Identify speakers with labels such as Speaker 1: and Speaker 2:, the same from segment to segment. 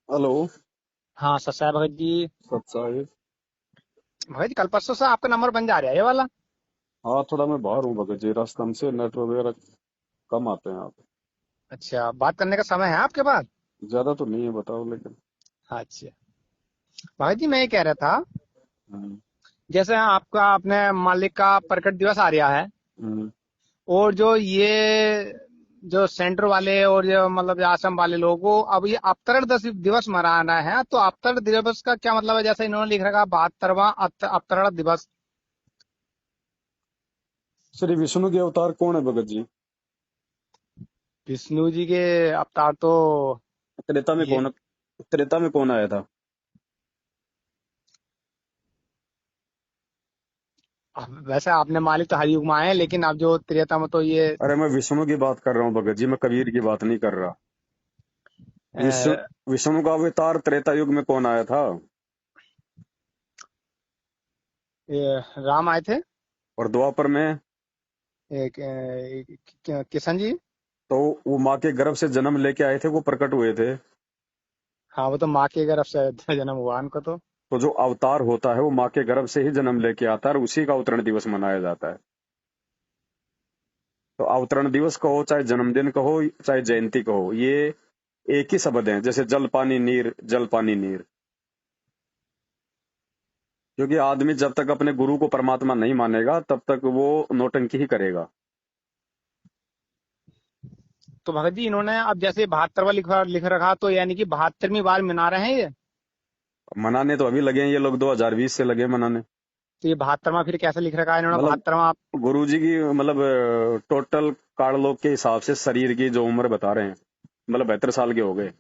Speaker 1: Hello.
Speaker 2: हाँ सत्या भगत जी।
Speaker 1: सत साहिब।
Speaker 2: भगत जी कल परसों से आपका नंबर बन जा रहा है ये वाला।
Speaker 1: हाँ, थोड़ा मैं बाहर हूँ भगत जी, रास्ते से नेटवर्क वगैरह कम आते हैं। आप
Speaker 2: अच्छा, बात करने का समय है आपके पास?
Speaker 1: ज्यादा तो नहीं है, बताओ लेकिन।
Speaker 2: अच्छा भगत जी, मैं ये कह रहा था,
Speaker 1: हम्म।
Speaker 2: जैसे आपका अपने मालिक का प्रकट दिवस आ रहा है,
Speaker 1: हम्म।
Speaker 2: और जो ये जो सेंटर वाले और जो मतलब जो आश्रम वाले लोगों को अब ये अवतरण दिवस मनाना है, तो अवतरण दिवस का क्या मतलब है? जैसे इन्होंने लिख रखा 72वां अवतरण दिवस।
Speaker 1: श्री विष्णु के अवतार कौन है भगत जी?
Speaker 2: विष्णु जी के अवतार तो
Speaker 1: त्रेता में
Speaker 2: ये,
Speaker 1: कौन? त्रेता में कौन आया था?
Speaker 2: वैसे आपने मालिक तो हर युग में आए हैं, लेकिन अब जो त्रेता में तो ये
Speaker 1: अरे मैं विष्णु की बात कर रहा हूँ भगत जी, मैं कबीर की बात नहीं कर रहा। विष्णु विष्णु का अवतार त्रेता युग में कौन आया था?
Speaker 2: ये राम आए थे।
Speaker 1: और द्वापर में?
Speaker 2: किशन जी।
Speaker 1: तो वो माँ के गर्भ से जन्म लेके आए थे, वो प्रकट हुए थे।
Speaker 2: हाँ, वो तो माँ के गर्भ से जन्म हुआ उनको तो।
Speaker 1: तो जो अवतार होता है वो माँ के गर्भ से ही जन्म लेके आता है, और उसी का अवतरण दिवस मनाया जाता है। तो अवतरण दिवस कहो, चाहे जन्मदिन कहो, चाहे जयंती कहो, ये एक ही शब्द है। जैसे जल पानी नीर, जल पानी नीर। क्योंकि आदमी जब तक अपने गुरु को परमात्मा नहीं मानेगा तब तक वो नौटंकी ही करेगा।
Speaker 2: तो भगत जी इन्होंने अब जैसे 72वां लिख रखा, तो यानी कि 72वीं बार मना रहे हैं ये।
Speaker 1: मनाने तो अभी लगे हैं ये लोग, 2020 से लगे हैं मनाने।
Speaker 2: तो ये 72वां फिर कैसे लिख रखा है इन्होंने
Speaker 1: मतलब
Speaker 2: 72वां?
Speaker 1: गुरु जी की, मतलब टोटल काललोक के हिसाब से शरीर की जो उम्र बता रहे हैं, मतलब 72 साल के हो गए।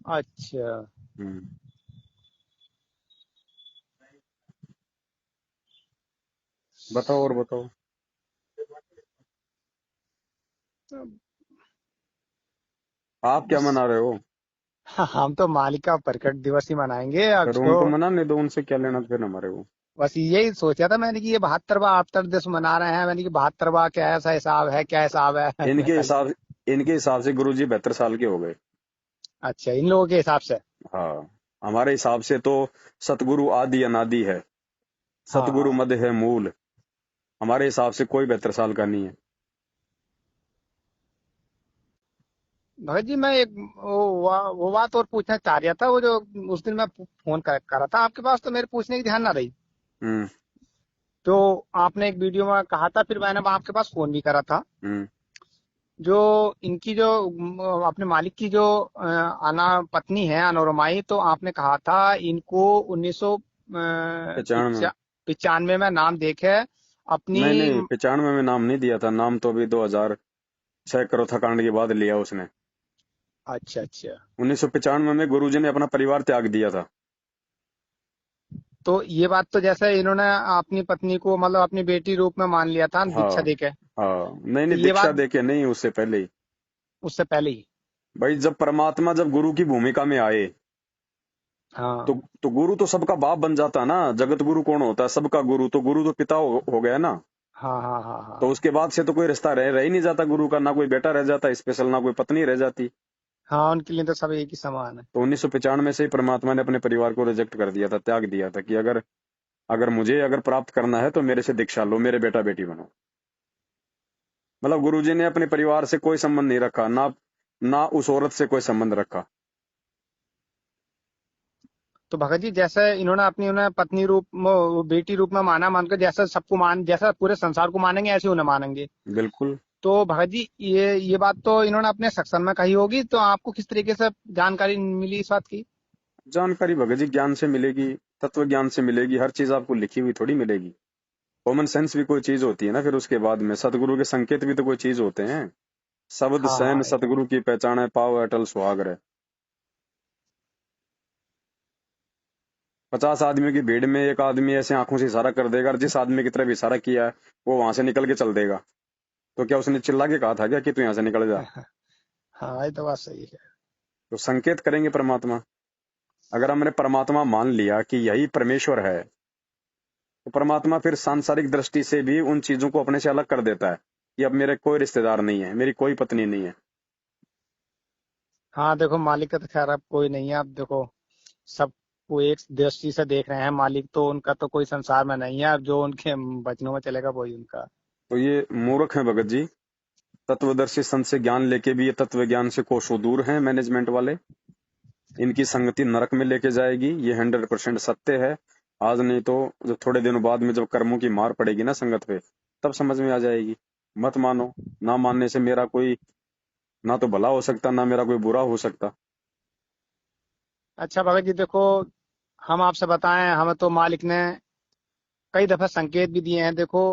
Speaker 2: अच्छा।
Speaker 1: हम्म। बताओ और बताओ। आप क्या
Speaker 2: बस
Speaker 1: मना रहे हो?
Speaker 2: हम तो मालिक का प्रकट दिवस ही मनाएंगे अब
Speaker 1: फिर
Speaker 2: जो।
Speaker 1: उनको मनाने दो, उनसे क्या लेना फिर हमारे को।
Speaker 2: बस यही सोचा था मैंने कि ये 72वां अवतर दिवस मना रहे हैं, मैंने कि 72वां क्या ऐसा हिसाब है, क्या हिसाब है मैं
Speaker 1: इनके
Speaker 2: कल।
Speaker 1: हिसाब इनके हिसाब से गुरु जी 72 साल के हो गए।
Speaker 2: अच्छा, इन लोगों के हिसाब से।
Speaker 1: हाँ। हमारे हिसाब से तो सतगुरु आदि अनादि है,
Speaker 2: हाँ
Speaker 1: सतगुरु
Speaker 2: हाँ।
Speaker 1: मद है मूल। हमारे हिसाब से कोई 72 साल का नहीं है।
Speaker 2: भगत जी मैं एक वो बात और पूछना चाह रहा था, वो जो उस दिन मैं फोन कर रहा था आपके पास, तो मेरे पूछने की ध्यान ना रही।
Speaker 1: हम्म।
Speaker 2: तो आपने एक वीडियो में कहा था, फिर मैंने आपके पास फोन भी करा था।
Speaker 1: हम्म।
Speaker 2: जो इनकी जो अपने मालिक की जो आना पत्नी है अनोरमाई, तो आपने कहा था इनको
Speaker 1: 95।
Speaker 2: 1995 में नाम देके अपनी।
Speaker 1: नहीं नहीं, 95 में नाम नहीं दिया था। नाम तो अभी 2006 करोथा कांड के बाद लिया उसने।
Speaker 2: अच्छा अच्छा।
Speaker 1: 1995 में गुरुजी ने अपना परिवार त्याग दिया था।
Speaker 2: तो ये बात तो जैसे इन्होंने अपनी पत्नी को मतलब अपनी बेटी रूप में मान लिया था दीक्षा
Speaker 1: हाँ।
Speaker 2: देके।
Speaker 1: हाँ, नहीं
Speaker 2: तो
Speaker 1: नहीं,
Speaker 2: ये
Speaker 1: दीक्षा
Speaker 2: बात
Speaker 1: देके नहीं, उससे पहले ही।
Speaker 2: उससे पहले ही।
Speaker 1: भाई, जब परमात्मा जब गुरु की भूमिका में आए
Speaker 2: हाँ
Speaker 1: तो गुरु तो सबका बाप बन जाता ना। जगत गुरु कौन होता है? सबका गुरु तो गुरु तो पिता हो गया ना।
Speaker 2: हाँ हाँ हाँ
Speaker 1: तो
Speaker 2: हाँ।
Speaker 1: उसके बाद से तो कोई रिश्ता रह ही नहीं जाता गुरु का। ना कोई बेटा रह जाता स्पेशल, ना कोई पत्नी रह जाती।
Speaker 2: हाँ, उनके लिए तो सब एक ही समान है।
Speaker 1: तो 1995 से ही परमात्मा ने अपने परिवार को रिजेक्ट कर दिया था, त्याग दिया था कि अगर अगर मुझे अगर प्राप्त करना है तो मेरे से दीक्षा लो, मेरे बेटा बेटी बनो। मतलब गुरुजी ने अपने परिवार से कोई संबंध नहीं रखा, ना ना उस औरत से कोई संबंध रखा।
Speaker 2: तो भगत जी जैसे इन्होंने अपनी उन्हें पत्नी रूप बेटी रूप में माना, मानकर जैसा सबको मान, जैसा पूरे संसार को मानेंगे ऐसे उन्हें मानेंगे।
Speaker 1: बिल्कुल।
Speaker 2: तो भगत जी ये बात तो इन्होंने अपने सत्संग में कही होगी, तो आपको किस तरीके से जानकारी मिली इस बात की?
Speaker 1: जानकारी भगत जी ज्ञान से मिलेगी, तत्व ज्ञान से मिलेगी। हर चीज आपको लिखी हुई थोड़ी मिलेगी। कॉमन सेंस भी कोई चीज होती है ना। फिर उसके बाद में सतगुरु के संकेत भी तो कोई चीज होते हैं। शब्द
Speaker 2: हाँ
Speaker 1: सैन
Speaker 2: हाँ, ये तो।
Speaker 1: सतगुरु की पहचान है, पाव अटल सुहाग है। 50 आदमियों की भीड़ में एक आदमी ऐसे आंखों से इशारा कर देगा, और जिस आदमी की तरफ इशारा किया है वो वहां से निकल के चल देगा। तो क्या उसने चिल्ला के कहा था क्या कि तू यहाँ से निकल जा?
Speaker 2: हाँ, ये तो बात सही है।
Speaker 1: तो संकेत करेंगे परमात्मा। अगर हमने परमात्मा मान लिया कि यही परमेश्वर है, तो परमात्मा फिर सांसारिक दृष्टि से भी उन चीजों को अपने से अलग कर देता है कि अब मेरे कोई रिश्तेदार नहीं है, मेरी कोई पत्नी नहीं है।
Speaker 2: हाँ देखो, मालिक का तो खैर अब कोई नहीं है। अब देखो, सबको एक दृष्टि से देख रहे हैं। मालिक तो उनका तो कोई संसार में नहीं है। अब जो उनके वचनों में चलेगा वही उनका।
Speaker 1: तो ये मूर्ख हैं भगत जी। तत्वदर्शी संत से ज्ञान लेके भी ये तत्व ज्ञान से कोसों दूर हैं मैनेजमेंट वाले। इनकी संगति नरक में लेके जाएगी, ये 100% सत्य है। आज नहीं तो जब थोड़े दिनों बाद में जब कर्मों की मार पड़ेगी ना संगत पे, तब समझ में आ जाएगी। मत मानो। ना मानने से मेरा कोई ना तो भला हो सकता, ना मेरा कोई बुरा हो सकता।
Speaker 2: अच्छा भगत जी देखो, हम आपसे बताएं, हमें तो मालिक ने कई दफा संकेत भी दिए हैं। देखो,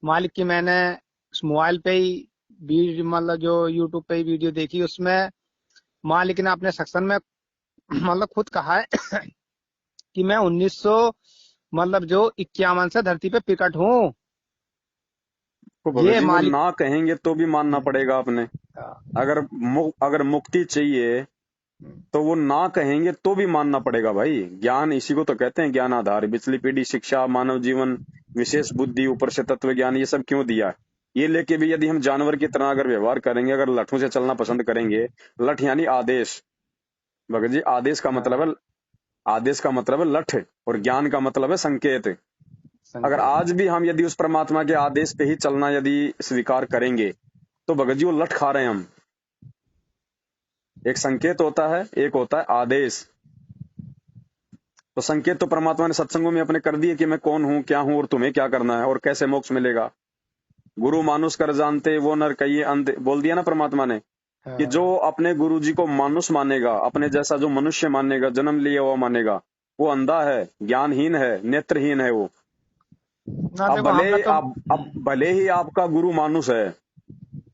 Speaker 2: मालिक की मैंने उस मोबाइल पे ही वीडियो, मतलब जो यूट्यूब पे ही वीडियो देखी, उसमें मालिक ने अपने सेक्शन में मतलब खुद कहा है कि मैं 1900 मतलब जो 51 से धरती पे प्रकट हूँ।
Speaker 1: तो भगत
Speaker 2: ये
Speaker 1: जी वो
Speaker 2: मालिक।
Speaker 1: ना कहेंगे तो भी मानना पड़ेगा आपने। अगर मुक्ति चाहिए तो वो ना कहेंगे तो भी मानना पड़ेगा भाई। ज्ञान इसी को तो कहते हैं, ज्ञान आधार। पिछली पीढ़ी शिक्षा, मानव जीवन, विशेष बुद्धि, ऊपर से तत्व ज्ञान, ये सब क्यों दिया? ये लेके भी यदि हम जानवर की तरह अगर व्यवहार करेंगे, अगर लठों से चलना पसंद करेंगे, लठ यानी आदेश। भगत जी आदेश का मतलब
Speaker 2: हाँ,
Speaker 1: है, आदेश का मतलब है लठ, और ज्ञान का मतलब है संकेत। अगर
Speaker 2: संकेत।
Speaker 1: आज भी हम यदि उस परमात्मा के आदेश पे ही चलना यदि स्वीकार करेंगे, तो भगत जी वो लठ खा रहे हैं हम। एक संकेत होता है, एक होता है आदेश। तो संकेत तो परमात्मा ने सत्संगों में अपने कर दिए कि मैं कौन हूं, क्या हूं, और तुम्हें क्या करना है, और कैसे मोक्ष मिलेगा। गुरु मानुष कर जानते वो नर कहिए अंत, बोल दिया ना परमात्मा ने। कि जो
Speaker 2: हाँ।
Speaker 1: अपने गुरु जी को मानुष मानेगा, अपने जैसा जो मनुष्य मानेगा, जन्म लिया हुआ मानेगा, वो अंधा है, ज्ञानहीन है, नेत्रहीन है वो।
Speaker 2: ना
Speaker 1: अब
Speaker 2: देखो, हमें तो
Speaker 1: अब भले ही आपका गुरु मानुष है,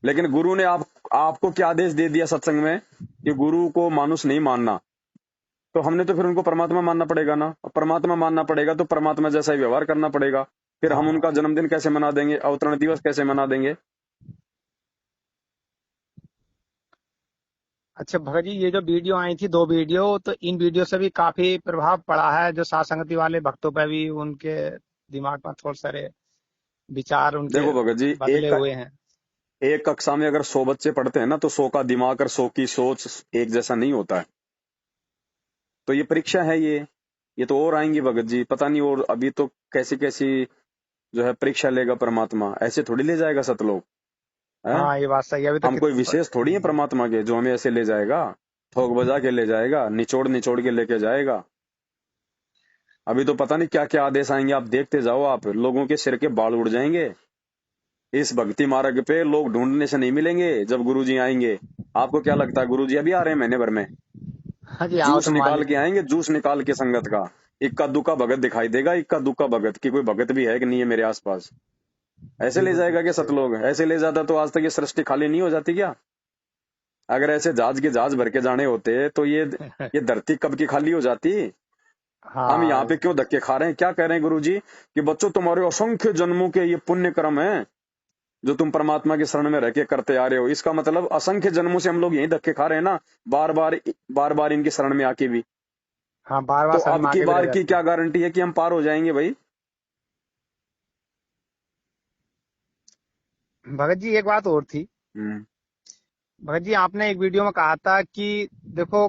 Speaker 1: लेकिन गुरु ने आपको क्या आदेश दे दिया सत्संग में कि गुरु को मानुष नहीं मानना। तो हमने तो फिर उनको परमात्मा मानना पड़ेगा ना। और परमात्मा मानना पड़ेगा तो परमात्मा जैसा ही व्यवहार करना पड़ेगा। फिर हम उनका
Speaker 2: हाँ।
Speaker 1: जन्मदिन कैसे मना देंगे, अवतरण दिवस कैसे मना देंगे?
Speaker 2: अच्छा भगत जी, ये जो वीडियो आई थी, 2 वीडियो, तो इन वीडियो से भी काफी प्रभाव पड़ा है जो साथ संगति वाले भक्तों पर भी। उनके दिमाग में थोड़े सारे विचार उनके
Speaker 1: देखो भगत जी,
Speaker 2: बदले हुए हैं।
Speaker 1: एक कक्षा में अगर 100 बच्चे पढ़ते हैं ना, तो 100 का दिमाग और 100 की सोच एक जैसा नहीं होता है। तो ये परीक्षा है ये तो और आएंगी भगत जी, पता नहीं। और अभी तो कैसी कैसी जो है परीक्षा लेगा परमात्मा, ऐसे थोड़ी ले जाएगा सतलोक है।
Speaker 2: हाँ, ये बात सही है। अभी तो
Speaker 1: हम कोई विशेष थोड़ी है परमात्मा के जो हमें ऐसे ले जाएगा, ठोक बजा के ले जाएगा, निचोड़ निचोड़ के लेके जाएगा। अभी तो पता नहीं क्या क्या आदेश आएंगे, आप देखते जाओ, आप लोगों के सिर के बाल उड़ जाएंगे। इस भक्ति मार्ग पे लोग ढूंढने से नहीं मिलेंगे जब गुरुजी आएंगे। आपको क्या लगता है गुरुजी अभी आ रहे हैं महीने भर में?
Speaker 2: हाँ जी, आओ
Speaker 1: जूस
Speaker 2: तो
Speaker 1: निकाल
Speaker 2: मालिक।
Speaker 1: के आएंगे, जूस निकाल के संगत का। इक्का दुक्का भगत दिखाई देगा, इक्का दुक्का भगत की कोई भगत भी है कि नहीं है मेरे आसपास। ऐसे ले
Speaker 2: बिल्कुल
Speaker 1: जाएगा
Speaker 2: बिल्कुल
Speaker 1: क्या
Speaker 2: सही
Speaker 1: सतलोग? ऐसे ले जाता तो आज तक ये सृष्टि खाली नहीं हो जाती क्या? अगर ऐसे जहाज के जहाज भर के जाने होते तो
Speaker 2: बात।
Speaker 1: ये धरती कब की खाली हो जाती। हम यहाँ
Speaker 2: हाँ।
Speaker 1: पे क्यों धक्के खा रहे हैं? क्या कह रहे हैं गुरुजी कि बच्चों तुम्हारे असंख्य जन्मों के ये पुण्य कर्म है जो तुम परमात्मा की शरण में रह के करते आ रहे हो। इसका मतलब असंख्य जन्मों से हम लोग यही धक्के खा रहे हैं ना, बार बार इनकी शरण में आके भी।
Speaker 2: हाँ, बार बार
Speaker 1: तो
Speaker 2: शरण
Speaker 1: अब
Speaker 2: में
Speaker 1: की
Speaker 2: आके भी रह
Speaker 1: बार की
Speaker 2: जाते
Speaker 1: क्या
Speaker 2: हैं।
Speaker 1: गारंटी है कि हम पार हो जाएंगे भाई?
Speaker 2: भगत जी एक बात और थी।
Speaker 1: हम्म।
Speaker 2: भगत जी, आपने एक वीडियो में कहा था कि देखो,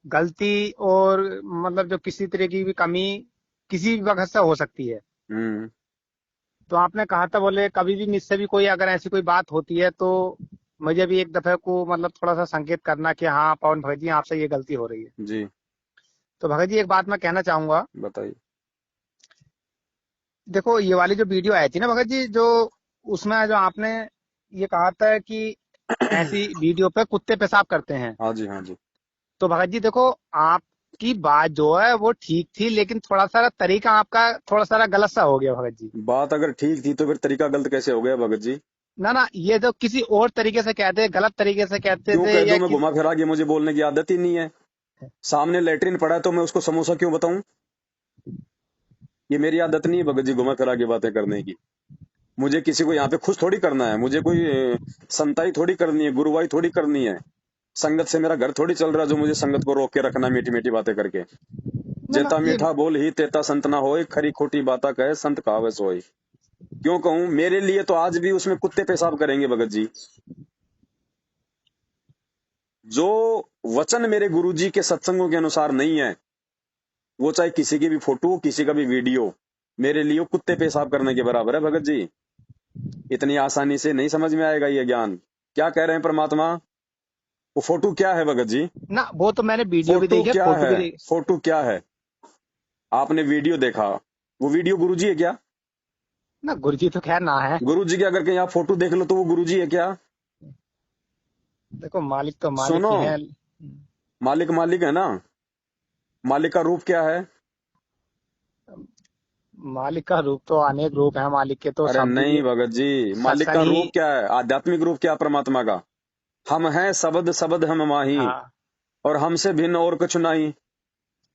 Speaker 2: गलती और मतलब जो किसी तरह की भी कमी किसी भी वक्त से हो सकती है।
Speaker 1: हम्म।
Speaker 2: तो आपने कहा था, बोले कभी भी मुझसे भी कोई अगर ऐसी कोई बात होती है तो मुझे भी एक दफे को मतलब थोड़ा सा संकेत करना कि हाँ पवन भगत जी, आपसे ये गलती हो रही है।
Speaker 1: जी
Speaker 2: तो भगत जी एक बात मैं कहना चाहूंगा।
Speaker 1: बताइए।
Speaker 2: देखो, ये वाली जो वीडियो आई थी ना भगत जी, जो उसमें जो आपने ये कहा था कि ऐसी वीडियो पे कुत्ते पेशाब करते हैं।
Speaker 1: हाँ जी, हाँ जी।
Speaker 2: तो भगत जी देखो, आपकी बात जो है वो ठीक थी, लेकिन थोड़ा सा तरीका आपका थोड़ा सा गलत सा हो गया भगत जी।
Speaker 1: बात अगर ठीक थी तो फिर तरीका गलत कैसे हो गया भगत जी?
Speaker 2: ना ना, ये जो किसी और तरीके से कहते, गलत तरीके से कहते
Speaker 1: क्यों
Speaker 2: थे
Speaker 1: कह
Speaker 2: या
Speaker 1: दूं मैं
Speaker 2: किस।
Speaker 1: घुमा फिरा के? मुझे बोलने की आदत ही नहीं है। सामने लेटरिन पड़ा है तो मैं उसको समोसा क्यों बताऊं? ये मेरी आदत नहीं है भगत जी घुमा फिरा के बातें करने की। मुझे किसी को यहाँ पे खुश थोड़ी करना है, मुझे कोई संताई थोड़ी करनी है, गुरुवाई थोड़ी करनी है। संगत से मेरा घर थोड़ी चल रहा है जो मुझे संगत को रोक के रखना मीठी मीठी बातें करके।
Speaker 2: ना ना,
Speaker 1: जेता
Speaker 2: ये
Speaker 1: मीठा बोल ही तेता संत ना होए, खरी खोटी बाता कहे संत कहावे सोए। क्यों कहूं? मेरे लिए तो आज भी उसमें कुत्ते पेशाब करेंगे भगत जी। जो वचन मेरे गुरुजी के सत्संगों के अनुसार नहीं है, वो चाहे किसी की भी फोटो, किसी का भी वीडियो, मेरे लिए कुत्ते पेशाब करने के बराबर है भगत जी। इतनी आसानी से नहीं समझ में आएगा ये ज्ञान। क्या कह रहे हैं परमात्मा? वो फोटो क्या है भगत जी?
Speaker 2: ना वो तो मैंने वीडियो भी
Speaker 1: फोटो
Speaker 2: देखी है,
Speaker 1: क्या
Speaker 2: फोटो भी
Speaker 1: है?
Speaker 2: देखी।
Speaker 1: फोटो क्या है? आपने वीडियो देखा, वो वीडियो गुरुजी है क्या?
Speaker 2: ना गुरुजी तो खैर ना है।
Speaker 1: गुरुजी की अगर कहीं आप फोटो देख लो तो वो गुरुजी है क्या?
Speaker 2: देखो मालिक तो मालिक
Speaker 1: सुनो,
Speaker 2: ही है।
Speaker 1: मालिक मालिक है ना। मालिक का रूप क्या है?
Speaker 2: मालिक का रूप तो अनेक रूप है, मालिक के तो
Speaker 1: अरे
Speaker 2: शब्द
Speaker 1: नहीं
Speaker 2: भी
Speaker 1: भगत जी, मालिक का
Speaker 2: सत्संग ही।
Speaker 1: रूप क्या है? आध्यात्मिक रूप क्या है परमात्मा का? हम हैं शब्द शब्द हम माही,
Speaker 2: हाँ
Speaker 1: और हमसे भिन्न और कुछ नहीं।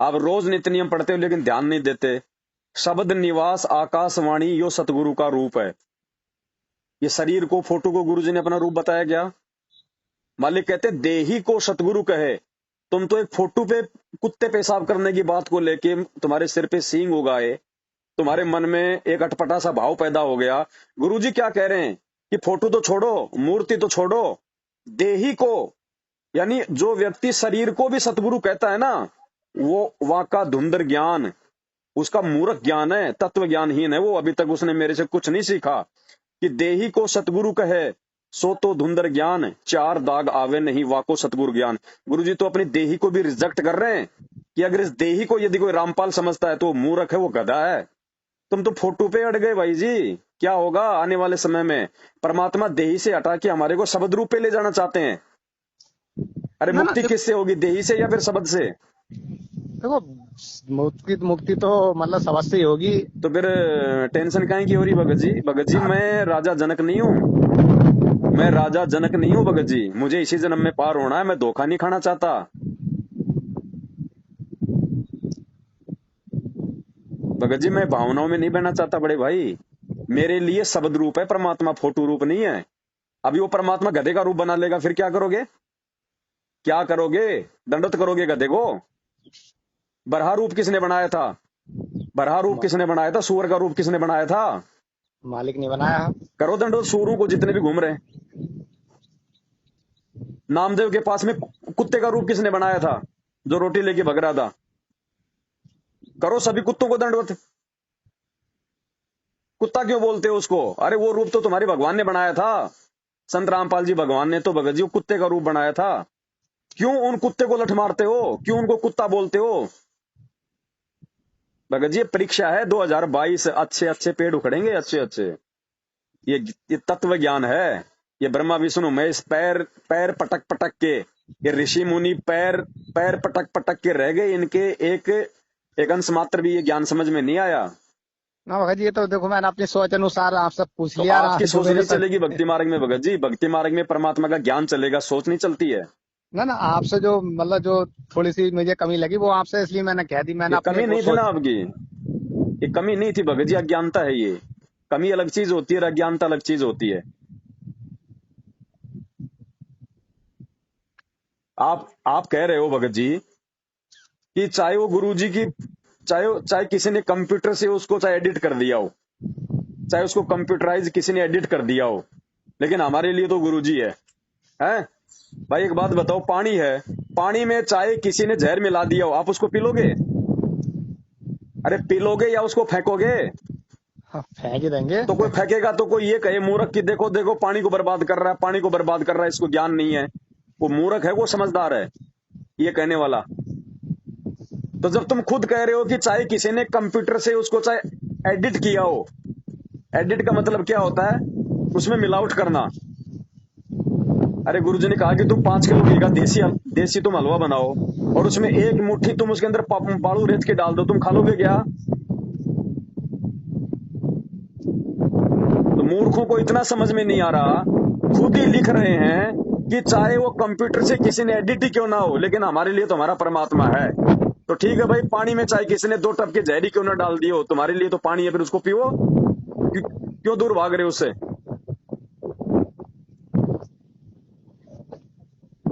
Speaker 1: आप रोज नित्य नियम पढ़ते हो लेकिन ध्यान नहीं देते। शब्द निवास आकाशवाणी यो सतगुरु का रूप है। ये शरीर को, फोटो को गुरु जी ने अपना रूप बताया क्या? मालिक कहते देही को सतगुरु कहे। तुम तो एक फोटो पे कुत्ते पेशाब करने की बात को लेके तुम्हारे सिर पे सींग उगाए, तुम्हारे मन में एक अटपटा सा भाव पैदा हो गया। गुरुजी क्या कह रहे हैं कि फोटो तो छोड़ो, मूर्ति तो छोड़ो, देही को, यानी जो व्यक्ति शरीर को भी सतगुरु कहता है ना, वो वाका धुंधर ज्ञान, उसका मूर्ख ज्ञान है, तत्व ज्ञानहीन है वो। अभी तक उसने मेरे से कुछ नहीं सीखा। कि देही को सतगुरु कहे सो तो धुंधर ज्ञान, चार दाग आवे नहीं वाको सतगुरु ज्ञान। गुरुजी तो अपनी देही को भी रिजेक्ट कर रहे हैं कि अगर इस देही को यदि कोई रामपाल समझता है तो वो मूर्ख है, वो गधा है। तुम तो फोटो पे अड़ गए भाई जी। क्या होगा आने वाले समय में? परमात्मा देही से हटा के हमारे को शब्द रूप पे ले जाना चाहते हैं। अरे
Speaker 2: ना ना
Speaker 1: मुक्ति किससे होगी, देही से या फिर शब्द से?
Speaker 2: देखो, मुक्ति मुक्ति तो मतलब समझ से ही होगी।
Speaker 1: तो फिर टेंशन काहे की हो रही भगत जी? भगत जी मैं राजा जनक नहीं हूँ, मैं राजा जनक नहीं हूँ भगत जी। मुझे इसी जन्म में पार होना है, मैं धोखा नहीं खाना चाहता। भगत जी मैं भावनाओं में नहीं बहना चाहता बड़े भाई। मेरे लिए शब्द रूप है परमात्मा, फोटो रूप नहीं है। अभी वो परमात्मा गधे का रूप बना लेगा, फिर क्या करोगे? क्या करोगे? दंडवत करोगे गधे को? बरहा रूप किसने बनाया था? बरहा रूप किसने बनाया था? सूअर का रूप किसने बनाया था?
Speaker 2: मालिक ने बनाया।
Speaker 1: करो दंडवत सूरों को जितने भी घूम रहे हैं। नामदेव के पास में कुत्ते का रूप किसने बनाया था, जो रोटी लेके भग रहा था? करो सभी कुत्तों को दंडवत। कुत्ता क्यों बोलते हो उसको? अरे वो रूप तो तुम्हारी भगवान ने बनाया था। संत रामपाल जी भगवान ने तो भगत जी वो कुत्ते का रूप बनाया था। क्यों उन कुत्ते को लठ मारते हो? क्यों उनको कुत्ता बोलते हो? भगत जी ये परीक्षा है 2022, अच्छे अच्छे पेड़ उखड़ेंगे, अच्छे अच्छे। ये तत्व ज्ञान है। ये ब्रह्मा विष्णु महेश पैर पैर पटक पटक के, ये ऋषि मुनि पैर पैर पटक पटक के रह गए। इनके एक अंश मात्र भी ये ज्ञान समझ में नहीं आया।
Speaker 2: ना भगत जी, ये तो देखो मैंने अपनी सोच अनुसार आपसे पूछ
Speaker 1: तो
Speaker 2: लिया
Speaker 1: आपकी
Speaker 2: जो
Speaker 1: सोच
Speaker 2: मेरे
Speaker 1: नहीं चलेगी भक्ति मार्ग में भगत जी। भक्ति मार्ग में परमात्मा का ज्ञान चलेगा, सोच नहीं चलती है।
Speaker 2: ना ना आपसे जो मतलब जो थोड़ी सी मुझे कमी लगी वो आपसे इसलिए मैंने कह दी, मैंने
Speaker 1: ये
Speaker 2: अपने
Speaker 1: कमी
Speaker 2: वो
Speaker 1: नहीं थी ना
Speaker 2: सोच।
Speaker 1: आपकी, ये कमी नहीं थी भगत जी, अज्ञानता है ये। कमी अलग चीज होती है और अज्ञानता अलग चीज होती है। आप कह रहे हो भगत जी कि चाहे वो गुरु जी की, चाहे किसी ने कंप्यूटर से उसको चाहे एडिट कर दिया हो, चाहे उसको कंप्यूटराइज किसी ने एडिट कर दिया हो, लेकिन हमारे लिए तो गुरु जी है? भाई एक बात बताओ, पानी है, पानी में चाहे किसी ने जहर मिला दिया हो, आप उसको पी लोगे? अरे पी लोगे या उसको फेंकोगे?
Speaker 2: हाँ, फेंक ही देंगे।
Speaker 1: तो कोई फेंकेगा तो कोई ये कहे मूर्ख कि देखो देखो पानी को बर्बाद कर रहा है, पानी को बर्बाद कर रहा है, इसको ज्ञान नहीं है। वो मूर्ख है, वो समझदार है ये कहने वाला? तो जब तुम खुद कह रहे हो कि चाहे किसी ने कंप्यूटर से उसको चाहे एडिट किया हो, एडिट का मतलब क्या होता है? उसमें मिलावट करना। अरे गुरुजी ने कहा कि तुम 5 किलो घी का देसी तुम हलवा बनाओ और उसमें एक मुट्ठी तुम उसके अंदर बालू रेत के डाल दो, तुम खा लोगे क्या? तो मूर्खों को इतना समझ में नहीं आ रहा, खुद ही लिख रहे हैं कि चाहे वो कंप्यूटर से किसी ने एडिट ही क्यों ना हो, लेकिन हमारे लिए तो हमारा परमात्मा है। तो ठीक है भाई, पानी में चाहे किसी ने 2 टप के जहरी क्यों ना डाल दिए हो, तुम्हारे लिए तो पानी है, फिर उसको पियो। क्यों दूर भाग रहे हो उससे?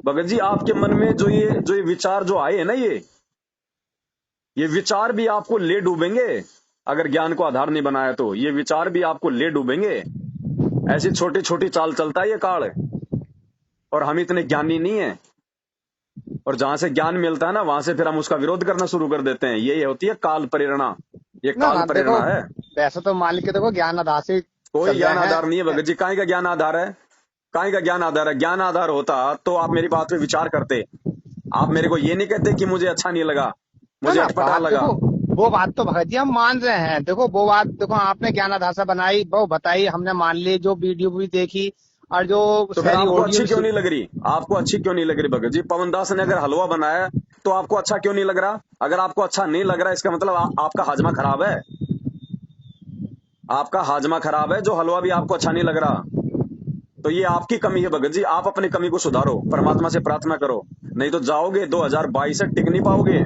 Speaker 1: भगत जी आपके मन में जो ये विचार जो आए हैं ना, ये विचार भी आपको ले डूबेंगे। अगर ज्ञान को आधार नहीं बनाया तो ये विचार भी आपको ले डूबेंगे। ऐसी छोटी छोटी चाल चलता है ये काल, और हम इतने ज्ञानी नहीं है। और जहां से ज्ञान मिलता है ना, वहां से फिर हम उसका विरोध करना शुरू कर देते हैं। ये होती है काल प्रेरणा, ये
Speaker 2: ना
Speaker 1: काल
Speaker 2: ना देखो,
Speaker 1: प्रेरणा है।
Speaker 2: वैसे तो मान के देखो ज्ञान आधार से
Speaker 1: कोई
Speaker 2: चल
Speaker 1: ज्ञान
Speaker 2: रहे
Speaker 1: आधार नहीं है
Speaker 2: हैं।
Speaker 1: भगत जी, काहे का ज्ञान आधार है? काहे का ज्ञान आधार है? ज्ञान आधार होता तो आप मेरी बात पे विचार करते। आप मेरे को ये नहीं कहते कि मुझे अच्छा नहीं लगा,
Speaker 2: ना
Speaker 1: मुझे
Speaker 2: ना
Speaker 1: अटपटा
Speaker 2: बात
Speaker 1: लगा।
Speaker 2: देखो, वो बात तो भगत जी हम मान रहे हैं। देखो वो बात देखो, आपने ज्ञान आधार से बनाई, वो बताई, हमने मान ली, जो वीडियो भी देखी और जो
Speaker 1: तो फिर
Speaker 2: सारी
Speaker 1: आपको
Speaker 2: ऑडियो
Speaker 1: अच्छी
Speaker 2: भी
Speaker 1: क्यों नहीं लग रही? आपको अच्छी क्यों नहीं लग रही भगत जी? पवन दास ने अगर हलवा बनाया तो आपको अच्छा क्यों नहीं लग रहा? अगर आपको अच्छा नहीं लग रहा, इसका मतलब आपका हाजमा खराब है। आपका हाजमा खराब है, जो हलवा भी आपको अच्छा नहीं लग रहा। तो ये आपकी कमी है भगत जी, आप अपनी कमी को सुधारो, परमात्मा से प्रार्थना करो। नहीं तो जाओगे 2022 से टिक नहीं पाओगे।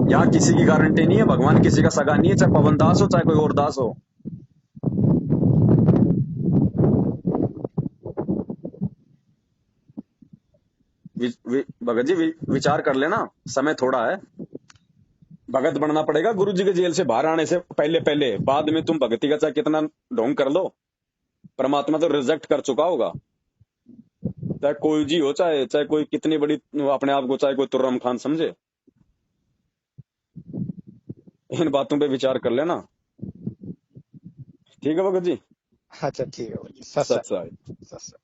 Speaker 1: यहाँ किसी की गारंटी नहीं है, भगवान किसी का सगा नहीं है, चाहे पवन दास हो चाहे कोई और दास हो। भगत जी विचार कर लेना, समय थोड़ा है। भगत बनना पड़ेगा गुरु जी के जेल से बाहर आने से पहले पहले। बाद में तुम भगती का चाहे कितना ढोंग कर लो, परमात्मा तो रिजेक्ट कर चुका होगा। चाहे कोई जी हो, चाहे चाहे कोई कितनी बड़ी अपने आप को, चाहे कोई तुर्रम खान समझे। इन बातों पे विचार कर लेना। ठीक है भगत जी।
Speaker 2: अच्छा ठीक है भगत जी, सत
Speaker 1: सच
Speaker 2: सत
Speaker 1: साई।
Speaker 2: सत।